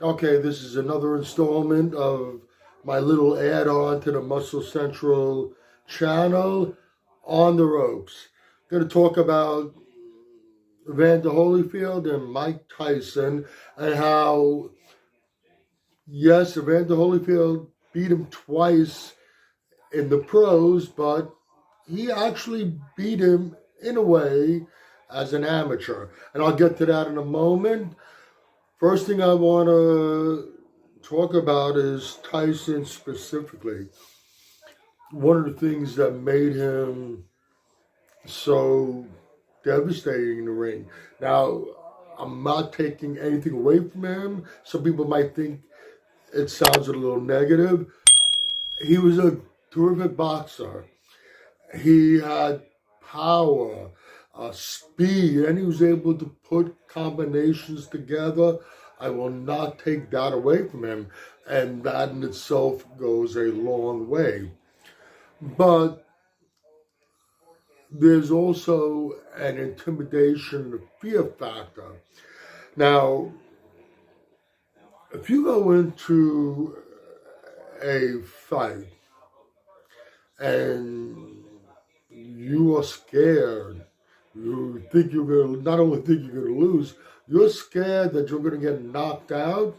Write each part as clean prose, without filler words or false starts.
Okay, this is another installment of my little add-on to the Muscle Central channel, On the Ropes. I'm going to talk about Evander Holyfield and Mike Tyson and how, yes, Evander Holyfield beat him twice in the pros, but he actually beat him in a way as an amateur. And I'll get to that in a moment. First thing I want to talk about is Tyson specifically. One of the things that made him so devastating in the ring. Now, I'm not taking anything away from him. Some people might think it sounds a little negative. He was a terrific boxer. He had power, speed, and he was able to put combinations together. I will not take that away from him, and that in itself goes a long way. But there's also an intimidation, fear factor. Now, if you go into a fight and you are scared, you think you're going to, not only think you're going to lose, you're scared that you're going to get knocked out,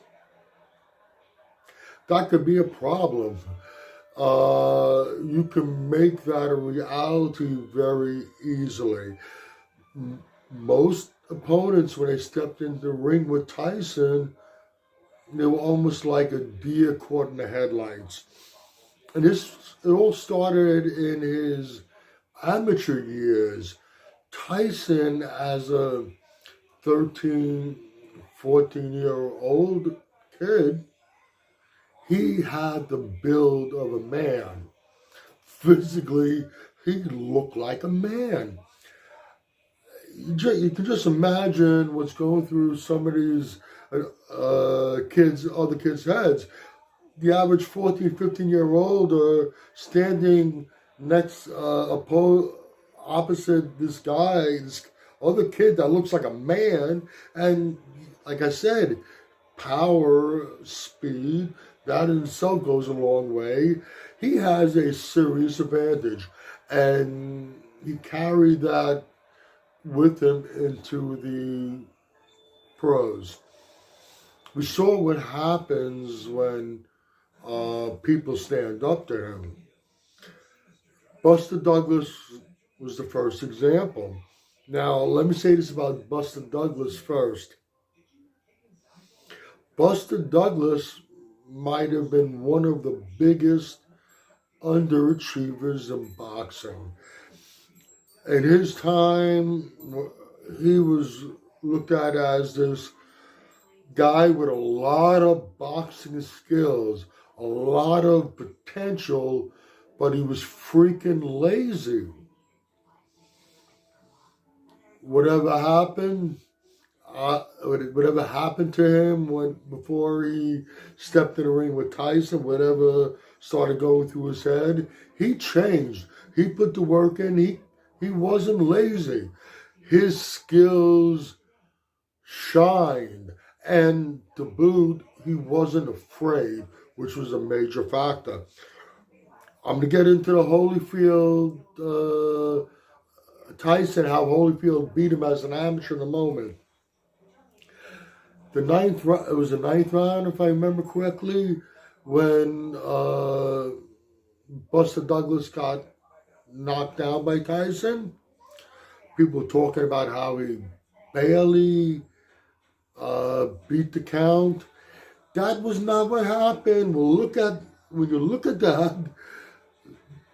that could be a problem. You can make that a reality very easily. Most opponents, when they stepped into the ring with Tyson, they were almost like a deer caught in the headlights. And it all started in his amateur years. Tyson, as a 13, 14-year-old kid, he had the build of a man. Physically, he looked like a man. You can just imagine what's going through some of these other kids' heads. The average 14, 15-year-old are standing next, opposite this guy, this other kid that looks like a man. And like I said, power, speed, that in itself goes a long way. He has a serious advantage, and he carried that with him into the pros. We saw what happens when people stand up to him. Buster Douglas was the first example. Now, let me say this about Buster Douglas first. Buster Douglas might have been one of the biggest underachievers in boxing. In his time, he was looked at as this guy with a lot of boxing skills, a lot of potential, but he was freaking lazy. Whatever happened to him before he stepped in the ring with Tyson, whatever started going through his head, he changed. He put the work in. He wasn't lazy. His skills shined. And to boot, he wasn't afraid, which was a major factor. I'm going to get into the Holyfield, Tyson, how Holyfield beat him as an amateur in a moment. It was the ninth round, if I remember correctly, when Buster Douglas got knocked down by Tyson. People were talking about how he barely beat the count. That was not what happened. When you look at that,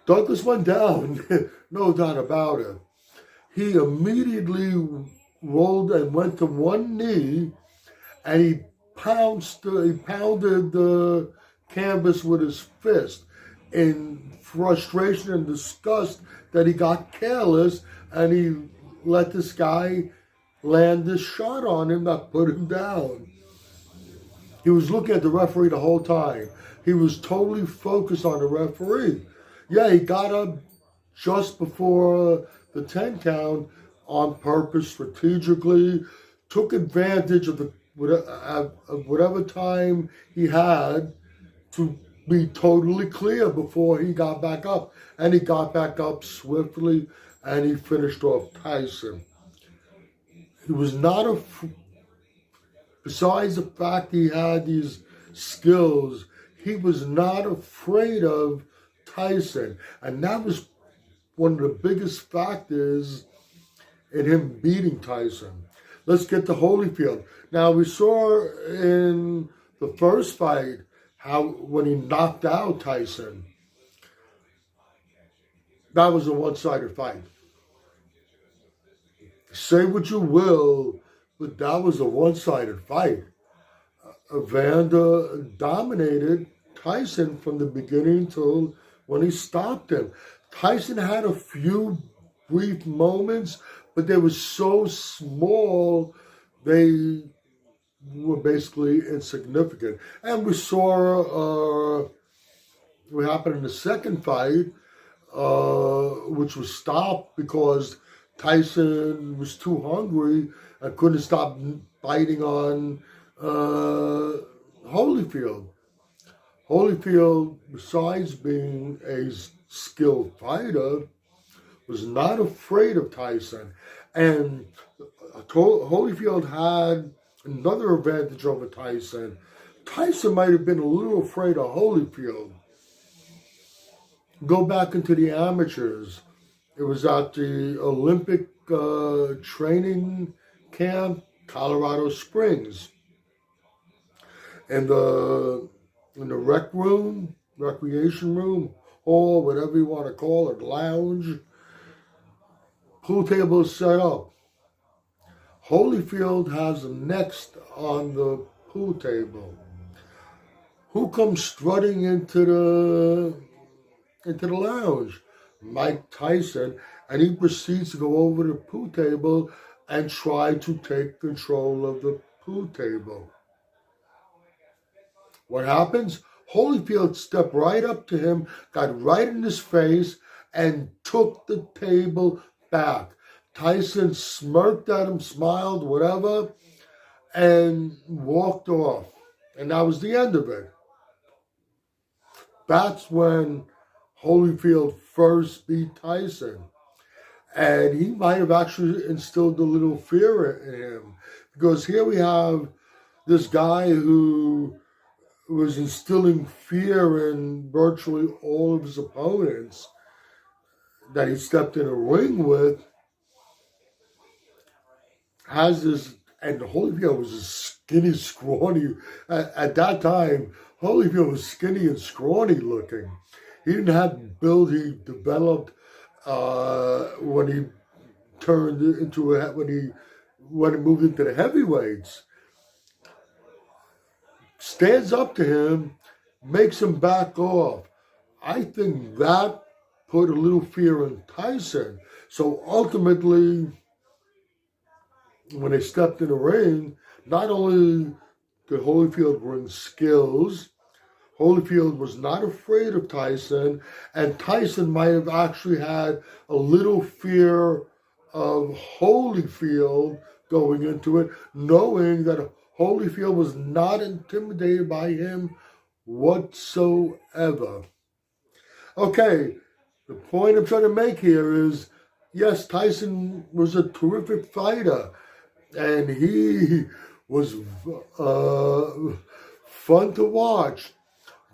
Douglas went down, no doubt about it. He immediately rolled and went to one knee, and he pounded the canvas with his fist in frustration and disgust that he got careless, and he let this guy land this shot on him that put him down. He was looking at the referee the whole time. He was totally focused on the referee. Yeah, he got up just before the 10 count on purpose, strategically, took advantage of the whatever time he had to be totally clear before he got back up. And he got back up swiftly, and he finished off Tyson. He was not besides the fact he had these skills, he was not afraid of Tyson. And that was one of the biggest factors in him beating Tyson. Let's get to Holyfield. Now, we saw in the first fight how when he knocked out Tyson, that was a one-sided fight. Say what you will, but that was a one-sided fight. Evander dominated Tyson from the beginning till when he stopped him. Tyson had a few brief moments, but they were so small, they were basically insignificant. And we saw what happened in the second fight, which was stopped because Tyson was too hungry and couldn't stop biting on Holyfield. Holyfield, besides being a skilled fighter, was not afraid of Tyson. And Holyfield had another advantage over Tyson. Tyson might have been a little afraid of Holyfield. Go back into the amateurs. It was at the Olympic training camp, Colorado Springs. In the recreation room, hall, whatever you want to call it, lounge, pool table is set up. Holyfield has him next on the pool table. Who comes strutting into the lounge? Mike Tyson, and he proceeds to go over to the pool table and try to take control of the pool table. What happens? Holyfield stepped right up to him, got right in his face, and took the table back. Tyson smirked at him, smiled, whatever, and walked off. And that was the end of it. That's when Holyfield first beat Tyson. And he might have actually instilled a little fear in him. Because here we have this guy who was instilling fear in virtually all of his opponents that he stepped in a ring with. Has this, and Holyfield was a skinny, scrawny. At that time, Holyfield was skinny and scrawny looking. He didn't have the build he developed when he turned into when he moved into the heavyweights. Stands up to him, makes him back off. I think that put a little fear in Tyson. So ultimately, when they stepped in the ring, not only did Holyfield bring skills, Holyfield was not afraid of Tyson, and Tyson might have actually had a little fear of Holyfield going into it, knowing that Holyfield was not intimidated by him whatsoever. Okay, the point I'm trying to make here is, yes, Tyson was a terrific fighter, and he was fun to watch,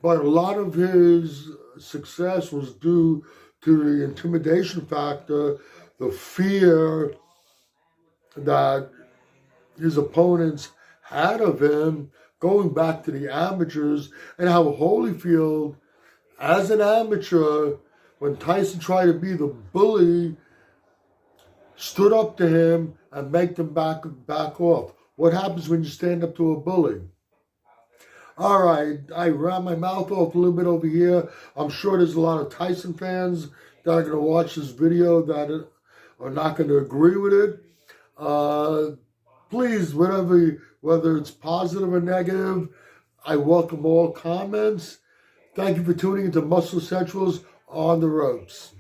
but a lot of his success was due to the intimidation factor, the fear that his opponents had of him, going back to the amateurs, and how Holyfield, as an amateur, when Tyson tried to be the bully, stood up to him and made him back off. What happens when you stand up to a bully? All right, I ran my mouth off a little bit over here. I'm sure there's a lot of Tyson fans that are going to watch this video that are not going to agree with it. Please, whether it's positive or negative, I welcome all comments. Thank you for tuning into Muscle Central's On the Ropes.